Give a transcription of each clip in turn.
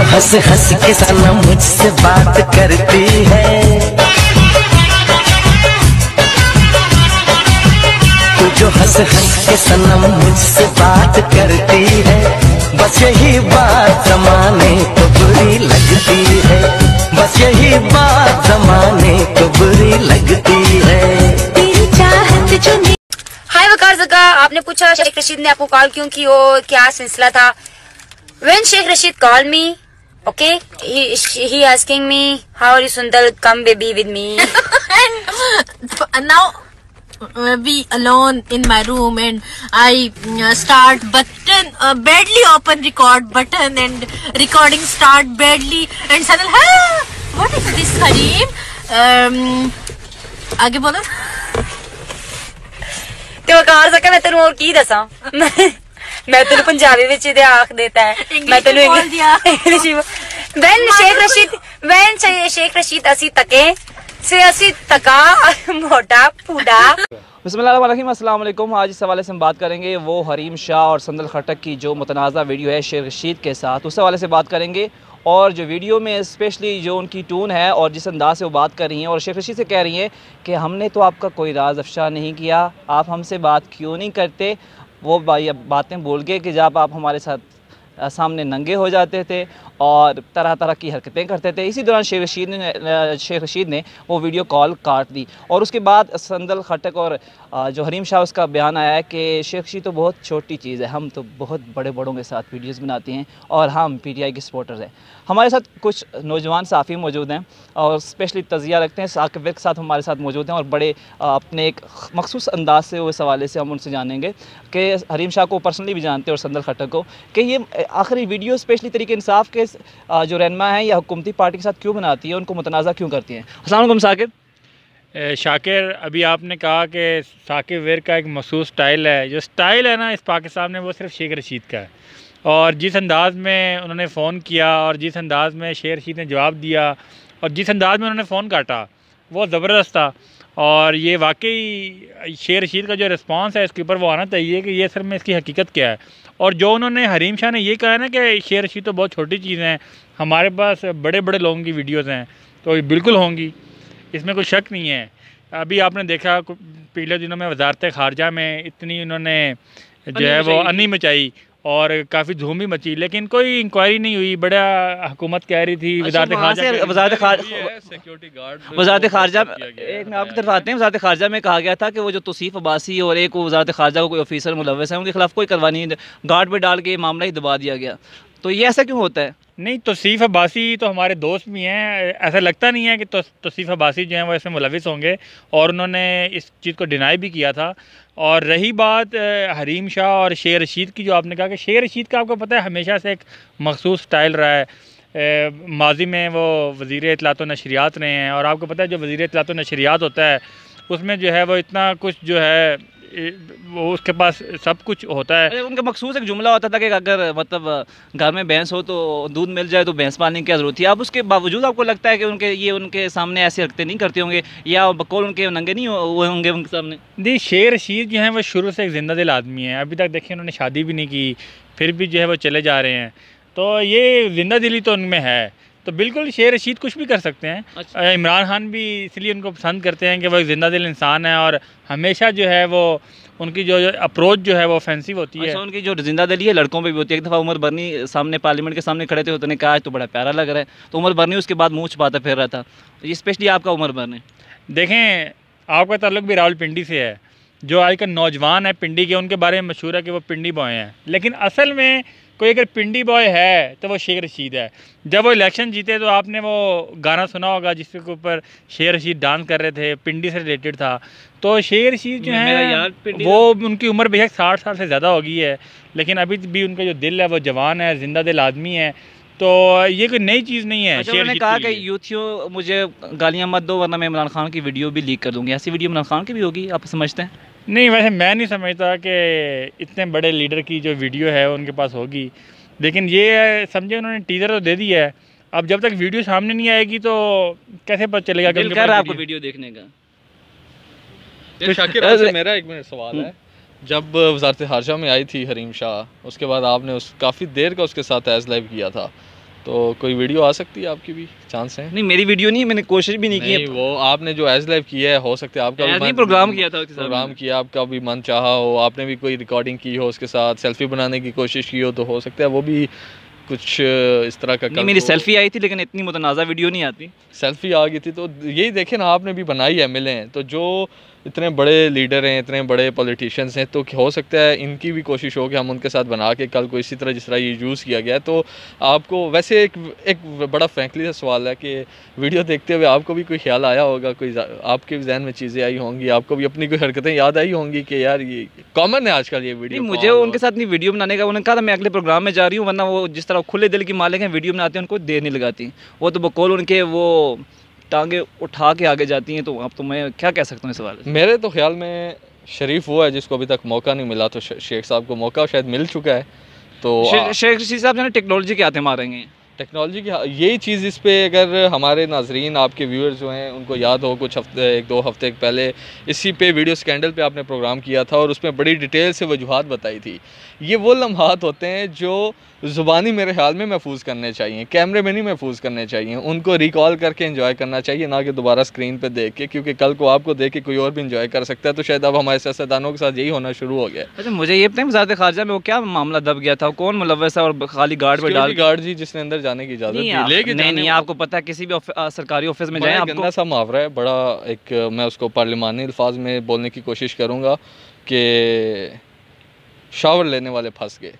जो हंस हंस के सनम मुझसे बात करती है, तू जो हंस हंस के सनम मुझसे बात करती है, बस यही बात जमाने को बुरी लगती है, बस यही बात जमाने को बुरी लगती है। तेरी चाहत जो हाय वकार ज़का, आपने पूछा शेख रशीद ने आपको कॉल क्यों की और क्या सिलसिला था। When Sheikh Rashid called me, okay, he asking me, how are you Sundal, come baby with me. And now we alone in my room and I start button, badly open record button and recording start badly and suddenly, what is this Kareem? आगे बोलो। ते वकार ज़का मैं तेनू और की दसा मैं तेनू पंजाबी विच दे आख देता है, मैं तेनू इंग्लिश when शेख रशीद असी तके से असी तका मोटा पूडा। बिस्मिल्लाहिर्रहमानिर्रहीम, अस्सलाम वालेकुम। आज इस हवाले से हम बात करेंगे वो हरीम शाह और संदल खटक की जो मुतनाज़ा वीडियो है शेख रशीद के साथ, उस हवाले से बात करेंगे। और जो वीडियो में स्पेशली जो उनकी टून है और जिस अंदाज से वो बात कर रही हैं और शेख रशीद से कह रही हैं कि हमने तो आपका कोई राज अफशा नहीं किया, आप हमसे बात क्यों नहीं करते, वो बातें बोल के कि जब आप हमारे साथ सामने नंगे हो जाते थे और तरह तरह की हरकतें करते थे। इसी दौरान शेख रशीद ने वो वीडियो कॉल काट दी और उसके बाद संदल खटक और जो हरीम शाह उसका बयान आया है कि शेख रशीद तो बहुत छोटी चीज़ है, हम तो बहुत बड़े बड़ों के साथ वीडियोस बनाते हैं और हम पीटीआई के सपोर्टर्स हैं। हमारे साथ कुछ नौजवान साफ़ी मौजूद हैं और स्पेशली तज़िया रखते हैं, साकिब के साथ हमारे साथ मौजूद हैं और बड़े अपने एक मखसूस अंदाज से उस हवाले से हम उनसे जानेंगे कि हरीम शाह को पर्सनली भी जानते हैं और संदल खटक को, कि ये आखिरी वीडियो स्पेशली तरीके इंसाफ के जो रहनुमा है या हुकूमती पार्टी के साथ क्यों बनाती है, उनको मुतनाज़ा क्यों करती हैं। अस्सलाम वालेकुम साकिब। शाकिर, अभी आपने कहा कि साकिब वेर का एक मखसूस स्टाइल है, जो स्टाइल है ना इस पाकिस्तान में वो सिर्फ शेख रशीद का है। और जिस अंदाज़ में उन्होंने फ़ोन किया और जिस अंदाज़ में शेख रशीद ने जवाब दिया और जिस अंदाज़ में उन्होंने फ़ोन काटा वो ज़बरदस्त था। और ये वाकई शेख रशीद का जो रिस्पांस है इसके ऊपर वो आना चाहिए कि ये असल में इसकी हकीकत क्या है। और जो उन्होंने हरीम शाह ने ये कहा है ना कि शेख रशीद तो बहुत छोटी चीज़ हैं, हमारे पास बड़े बड़े लोगों की वीडियोज़ हैं, तो ये बिल्कुल होंगी, इसमें कोई शक नहीं है। अभी आपने देखा पिछले दिनों में वजारत ख़ारजा में इतनी उन्होंने जो है वो अन्नी मचाई और काफ़ी धूम भी मची, लेकिन कोई इंक्वायरी नहीं हुई। बड़ा हुकूमत कह रही थी वजारत ख़ारजा एक में आपकी तरफ आते हैं, वजारत ख़ारजा में कहा गया था कि वो जो तौसीफ़ अब्बासी और एक वो वजारत ख़ारजा को कोई ऑफिसर मुलव्वस है उनके खिलाफ कोई कार्रवाई नहीं, गार्ड पे डाल के मामला ही दबा दिया गया। तो ये ऐसा क्यों होता है? नहीं, तौसीफ़ अब्बासी तो हमारे दोस्त भी हैं, ऐसा लगता नहीं है कि तौसीफ़ अब्बासी जो हैं वो इसमें मुलविस होंगे और उन्होंने इस चीज़ को डिनाई भी किया था। और रही बात हरीम शाह और शेख रशीद की, जो आपने कहा कि शेख रशीद का आपको पता है हमेशा से एक मखसूस स्टाइल रहा है। माजी में वो वज़ीर इत्तलात व नशरियात रहे हैं और आपको पता है जो वज़ीर इत्तलात व नशरियात होता है उसमें जो है वो इतना कुछ जो है वो उसके पास सब कुछ होता है। उनका मखसूस एक जुमला होता था कि अगर मतलब घर में भैंस हो तो दूध मिल जाए तो भैंस पालने की क्या ज़रूरत थी। अब उसके बावजूद आपको लगता है कि उनके सामने ऐसे हरकतें नहीं करते होंगे या बकौल उनके नंगे नहीं हुए होंगे उनके सामने? दी शेख रशीद जो हैं वो शुरू से एक जिंदा दिल आदमी है, अभी तक देखिए उन्होंने शादी भी नहीं की, फिर भी जो है वो चले जा रहे हैं, तो ये जिंदा दिली तो उनमें है। तो बिल्कुल शेख रशीद कुछ भी कर सकते हैं। अच्छा। इमरान खान भी इसलिए उनको पसंद करते हैं कि वो एक जिंदा दिल इंसान है और हमेशा जो है वो उनकी जो अप्रोच जो है वो ऑफेंसिव होती है। अच्छा, उनकी जो जिंदा दिली है लड़कों पे भी होती है। एक दफ़ा उमर बरनी सामने पार्लियामेंट के सामने खड़े थे, उन्होंने कहा तो बड़ा प्यारा लग रहा है, तो उमर बरनी उसके बाद मुँह छुपाता फिर रहा था। ये स्पेशली आपका उमर बरनी, देखें आपका ताल्लुक भी रावलपिंडी से है, जो आजकल नौजवान है पिंडी के उनके बारे में मशहूर है कि वो पिंडी बॉय हैं, लेकिन असल में कोई अगर पिंडी बॉय है तो वो शेख रशीद है। जब वो इलेक्शन जीते तो आपने वो गाना सुना होगा जिसके ऊपर शेख रशीद डांस कर रहे थे, पिंडी से रिलेटेड था। तो शेख रशीद जो है वो उनकी उम्र बेशक 60 साल से ज़्यादा हो गई है, लेकिन अभी भी उनका जो दिल है वो जवान है, जिंदा दिल आदमी है, तो ये कोई नई चीज़ नहीं है। अच्छा, उन्होंने कहा कि यूथियों मुझे गालियाँ मत दो वरना मैं इमरान खान की वीडियो भी लीक कर दूँगी, ऐसी वीडियो इमरान खान की भी होगी, आप समझते हैं? नहीं, वैसे मैं नहीं समझता कि इतने बड़े लीडर की जो वीडियो है उनके पास होगी, लेकिन ये समझे उन्होंने टीज़र तो दे दिया है, अब जब तक वीडियो सामने नहीं आएगी तो कैसे पता चलेगा कि आपको वीडियो देखने का। तो शाकिर आपसे मेरा एक मिनट सवाल है, जब वजारत ख़ारजा में आई थी हरीम शाह, उसके बाद आपने काफ़ी देर का उसके साथ एज़ लाइव किया था, तो कोई वीडियो आ सकती है आपकी भी, चांस है? नहीं मेरी वीडियो नहीं, मैंने कोशिश भी नहीं की नहीं, वो आपने जो एज लाइव किया है, हो सकता है आपका भी प्रोग्राम किया था उसके साथ प्रोग्राम किया, आपका भी मन चाहा हो, आपने भी कोई रिकॉर्डिंग की हो, उसके साथ सेल्फी बनाने की कोशिश की हो, तो हो सकता है वो भी कुछ इस तरह का। नहीं मेरी सेल्फी आई थी लेकिन इतनी मुतनाज़ा वीडियो नहीं आती। सेल्फी आ गई थी तो यही देखें ना, आपने भी बनाई है, मिले हैं, तो जो इतने बड़े लीडर हैं, इतने बड़े पॉलिटिशियंस हैं, तो हो सकता है इनकी भी कोशिश हो कि हम उनके साथ बना के कल को इसी तरह जिस तरह ये यूज़ किया गया है। तो आपको वैसे एक बड़ा फ्रैंकली सा सवाल है कि वीडियो देखते हुए आपको भी कोई ख्याल आया होगा, कोई आपके भी जहन में चीज़ें आई होंगी, आपको भी अपनी कोई हरकतें याद आई होंगी कि यार ये कॉमन है आजकल ये वीडियो? मुझे उनके साथ नहीं वीडियो बनाने का, उन्होंने कहा था मैं अगले प्रोग्राम में जा रही हूँ, वरना वो जिस तरह खुले दिल की मालिक हैं, वीडियो बनाते हैं उनको देर नहीं लगाती, वो तो बकौल उनके वो टांगे उठा के आगे जाती हैं। तो अब तो मैं क्या कह सकता हूँ इस सवाल से? मेरे तो ख्याल में शरीफ वो है जिसको अभी तक मौका नहीं मिला, तो शेख साहब को मौका शायद मिल चुका है। तो शेख रशीद साहब जो है टेक्नोलॉजी के हाथे मारेंगे, टेक्नोलॉजी की यही चीज़, इस पे अगर हमारे नाजरीन, आपके व्यूअर्स जो हैं उनको याद हो, कुछ हफ्ते 1-2 हफ्ते पहले इसी पे वीडियो स्कैंडल पे आपने प्रोग्राम किया था और उसमें बड़ी डिटेल से वजूहात बताई थी। ये वो लम्हात होते हैं जो ज़ुबानी मेरे ख्याल में महफूज करने चाहिए, कैमरे में नहीं महफूज करने चाहिए, उनको रिकॉल करके एंजॉय करना चाहिए, ना कि दोबारा स्क्रीन पे देख के, क्योंकि कल को आपको देख के कोई और भी एंजॉय कर सकता है। तो शायद अब हमारे सियासतदानों के साथ यही होना शुरू हो गया। अच्छा मुझे ये बताएं वज़ारत ख़ारजा में वो क्या मामला दब गया था, कौन मुलव्वस है और खाली गार्ड पे डाल गार्ड जी जिसने अंदर जाने की इजाज़त दी, लेके नहीं आपको पता है किसी भी सरकारी ऑफिस में जाएं, गंदा सा मुहावरा है बड़ा, एक मैं उसको पार्लिमानी अल्फाज में बोलने की कोशिश करूँगा कि शावर लेने वाले फंस गए।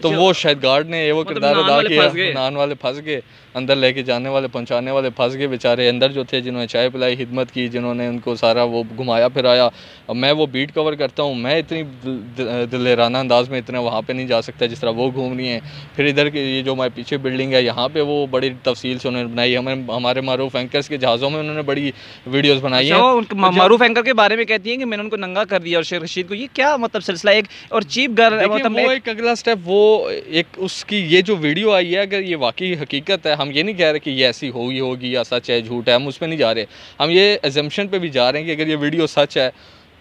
तो वो शायद गार्ड ने ये वो किरदार अदा किया, नान वाले फंस गए, अंदर लेके जाने वाले, पहुंचाने वाले फंस गए बेचारे। अंदर जो थे, जिन्होंने चाय पिलाई, खिदमत की, जिन्होंने उनको सारा वो घुमाया फिराया। अब मैं वो बीट कवर करता हूँ, मैं इतनी दिलेराना अंदाज में इतना वहाँ पे नहीं जा सकता जिस तरह वो घूम रही हैं। फिर इधर की ये जो हमारे पीछे बिल्डिंग है, यहाँ पे वो बड़ी तफसील से उन्होंने बनाई। हमारे मारूफ एंकर्स के जहाज़ों में उन्होंने बड़ी वीडियोज़ बनाई हैं। मारूफ एंकर के बारे में कहती हैं कि मैंने उनको नंगा कर दिया और शेख रशीद को, ये क्या मतलब सिलसिला? एक और चीप गर्ल, मतलब वो एक अगला स्टेप, वो एक उसकी ये जो वीडियो आई है, अगर ये वाकई हकीकत है, हम ये नहीं कह रहे कि ये ऐसी होगी या सच है झूठ है, हम उस पर नहीं जा रहे, हम ये एजम्पशन पे भी जा रहे हैं कि अगर ये वीडियो सच है,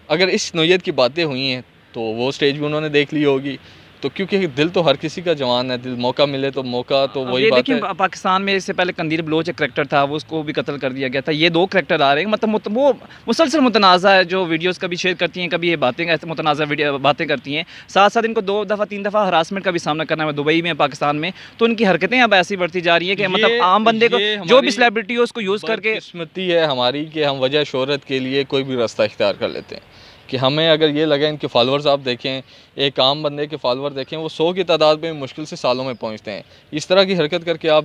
अगर इस नौयत की बातें हुई हैं, तो वो स्टेज भी उन्होंने देख ली होगी। तो क्योंकि दिल तो हर किसी का जवान है, दिल मौका मिले तो मौका, तो वही बात है। पाकिस्तान में इससे पहले कंदील बलोच एक करैक्टर था, वो उसको भी कत्ल कर दिया गया था। ये 2 करैक्टर आ रहे हैं, मतलब वो मुसलसल मुतनाज़ा है, जो वीडियोस कभी शेयर करती हैं, कभी ये बातें ऐसे मुतनाज़ा बातें करती हैं। साथ साथ इनको 2 दफ़ा 3 दफ़ा हरासमेंट का भी सामना करना है दुबई में, पाकिस्तान में। तो उनकी हरकतें अब ऐसी बढ़ती जा रही है कि मतलब आम बंदे को, जो भी सेलिब्रिटी हो, उसको यूज़ करके। किस्मती है हमारी कि हम वजह शोहरत के लिए कोई भी रास्ता इख्तियार कर लेते हैं। कि हमें अगर ये लगे, इनके फॉलोअर्स आप देखें, एक आम बंदे के फॉलोअर देखें, वो 100 की तादाद में मुश्किल से सालों में पहुंचते हैं। इस तरह की हरकत करके आप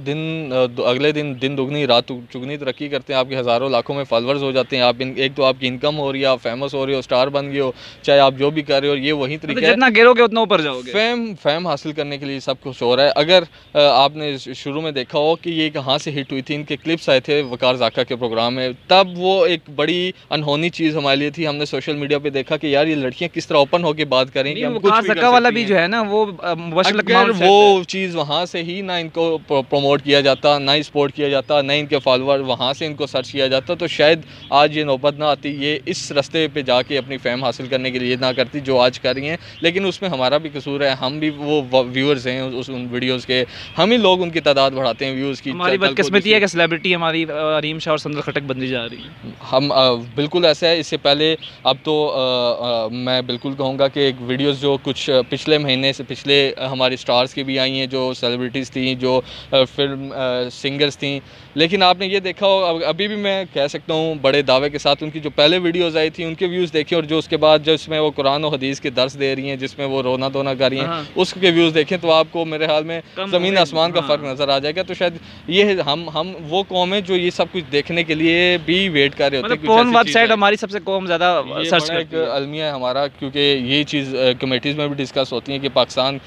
अगले दिन दुगनी रात चुगनी तरक्की करते हैं, आपके हज़ारों लाखों में फॉलोअर्स हो जाते हैं। आप एक तो आपकी इनकम हो रही है, आप फेमस हो रहे हो, स्टार बन गए हो, चाहे आप जो भी कर रहे हो, ये वही तरीका है, जितना गिरोगे उतना ऊपर जाओगे। फेम हासिल करने के लिए सब कुछ हो रहा है। अगर आपने शुरू में देखा हो कि ये कहाँ से हिट हुई थी, इनके क्लिप्स आए थे वकार ज़ाका के प्रोग्राम में, तब वो एक बड़ी अनहोनी चीज़ हमारे लिए थी। हमने सोशल मीडिया पर देखा कि यार ये लड़कियां किस तरह ओपन होकर बात करें कि हम कुछ भी कर सकती वाला भी जो है ना, वो अगर वो चीज़ वहाँ से ही ना इनको प्रमोट किया जाता, ना ही सपोर्ट किया जाता, ना इनके फॉलोअर वहाँ से इनको सर्च किया जाता, तो शायद आज ये नौबत ना आती, ये इस रास्ते पे जाके अपनी फेम हासिल करने के लिए ना करती जो आज कर रही हैं। लेकिन उसमें हमारा भी कसूर है, हम भी वो व्यूअर्स हैं उन वीडियोज़ के, हम ही लोग उनकी तादाद बढ़ाते हैं व्यूज़ की। हमारी बदकिस्मती है कि सेलिब्रिटी हमारी हरीम शाह और संदल खटक बनती जा रही है। हम बिल्कुल ऐसा है। इससे पहले अब तो मैं बिल्कुल कहूँगा कि एक वीडियोज़ जो कुछ पिछले महीने से पिछले हमारी स्टार्स की भी आई हैं, जो सेलिब्रिटीज़ थी, जो फिल्म सिंगर्स थी, लेकिन आपने ये देखा हो, अभी भी मैं कह सकता हूँ बड़े दावे के साथ, उनकी जो पहले वीडियोज़ आई थी उनके व्यूज़ देखें, और जो उसके बाद जिसमें वो कुरान और हदीस के दर्स दे रही हैं, जिसमें वो रोना धोना कर रही हैं, उसके व्यूज़ देखें तो आपको मेरे ख्याल में ज़मीन आसमान का फ़र्क नज़र आ जाएगा। तो शायद ये हम वो कौम है जो ये सब कुछ देखने के लिए भी वेट कर रहे होते हैं। कौन वेबसाइट हमारी सबसे कौम ज़्यादा सर्च करती है? अलमिया है हमारा, क्योंकि ये चीज़ कमेटीज़ में भी डिस्कस होती है कि पाकिस्तान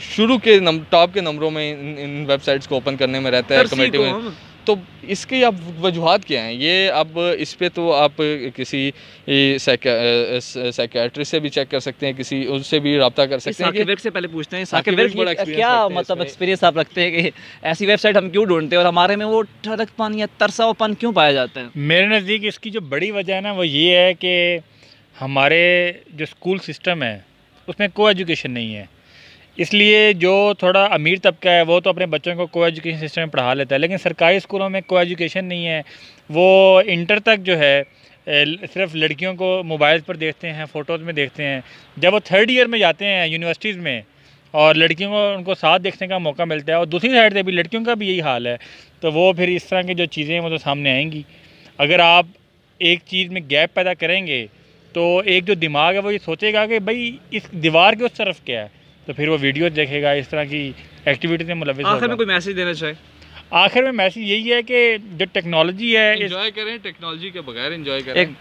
शुरू के टॉप के नंबरों में इन वेबसाइट्स को ओपन करने में रहता है कमेटी में। तो इसकी अब वजूहात क्या हैं? ये अब इस पे तो आप किसी साइकियाट्रिस्ट से भी चेक कर सकते हैं, किसी उससे भी रब्ता कर सकते हैं। साकिब से पहले पूछते हैं, साकिब क्या मतलब एक्सपीरियंस आप रखते हैं कि ऐसी वेबसाइट हम क्यों ढूंढते हैं और हमारे में वो ठड़कपन या तरसाओपन क्यों पाया जाता है? मेरे नज़दीक इसकी जो बड़ी वजह है ना, वो ये है कि हमारे जो स्कूल सिस्टम है उसमें को एजुकेशन नहीं है। इसलिए जो थोड़ा अमीर तबका है वो तो अपने बच्चों को को एजुकेशन सिस्टम में पढ़ा लेता है, लेकिन सरकारी स्कूलों में को एजुकेशन नहीं है। वो इंटर तक जो है सिर्फ लड़कियों को मोबाइल पर देखते हैं, फ़ोटोज़ में देखते हैं। जब वो 3rd ईयर में जाते हैं यूनिवर्सिटीज़ में और लड़कियों को उनको साथ देखने का मौका मिलता है, और दूसरी साइड से भी लड़कियों का भी यही हाल है, तो वो फिर इस तरह की जो चीज़ें हैं वो तो सामने आएंगी। अगर आप एक चीज़ में गैप पैदा करेंगे तो एक जो दिमाग है वो ये सोचेगा कि भाई इस दीवार के उस तरफ क्या है, तो फिर वो वीडियो देखेगा, इस तरह की एक्टिविटीज़ में मुलविस होगा। आखिर में कोई मैसेज देना चाहे? आखिर में मैसेज यही है कि जो टेक्नोलॉजी है एंजॉय करें, टेक्नोलॉजी के बगैर एंजॉय करें,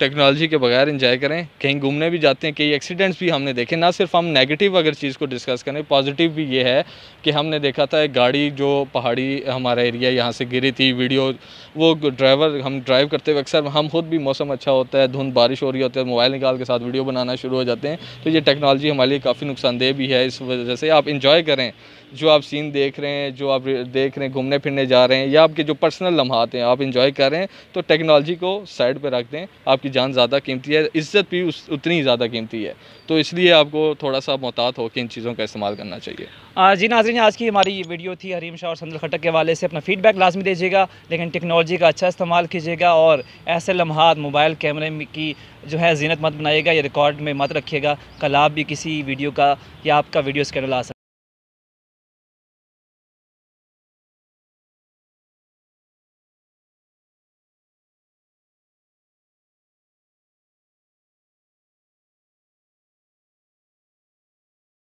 टेक्नोलॉजी के बगैर एंजॉय करें। कहीं घूमने भी जाते हैं, कई एक्सीडेंट्स भी हमने देखे। ना सिर्फ हम नेगेटिव अगर चीज़ को डिस्कस करें, पॉजिटिव भी ये है कि हमने देखा था एक गाड़ी जो पहाड़ी हमारा एरिया यहाँ से गिरी थी, वीडियो वो ड्राइवर, हम ड्राइव करते हुए अक्सर हम खुद भी मौसम अच्छा होता है, धुंध बारिश हो रही होती है, मोबाइल निकाल के साथ वीडियो बनाना शुरू हो जाते हैं। तो ये टेक्नोलॉजी हमारे लिए काफ़ी नुकसानदेह भी है। इस वजह से आप इंजॉय करें, जो आप सीन देख रहे हैं, जो आप देख रहे हैं, घूमने फिरने जा रहे हैं, या आपके जो पर्सनल लम्हात हैं आप इंजॉय कर रहे हैं, तो टेक्नोलॉजी को साइड पर रख दें। आपकी जान ज़्यादा कीमती है, इज़्ज़त भी उतनी ही ज़्यादा कीमती है, तो इसलिए आपको थोड़ा सा मोहतात होकर इन चीज़ों का इस्तेमाल करना चाहिए। जी नाज़रीन, आज की हमारी ये वीडियो थी हरीम शाह और संदल खट्टक के हवाले से। अपना फीडबैक लाजमी दीजिएगा, लेकिन टेक्नोलॉजी का अच्छा इस्तेमाल कीजिएगा और ऐसे लम्हात मोबाइल कैमरे की जो है ज़ीनत मत बनाइएगा या रिकॉर्ड में मत रखिएगा। कल आप भी किसी वीडियो का या आपका वीडियो स्कैंडल आ सकता है।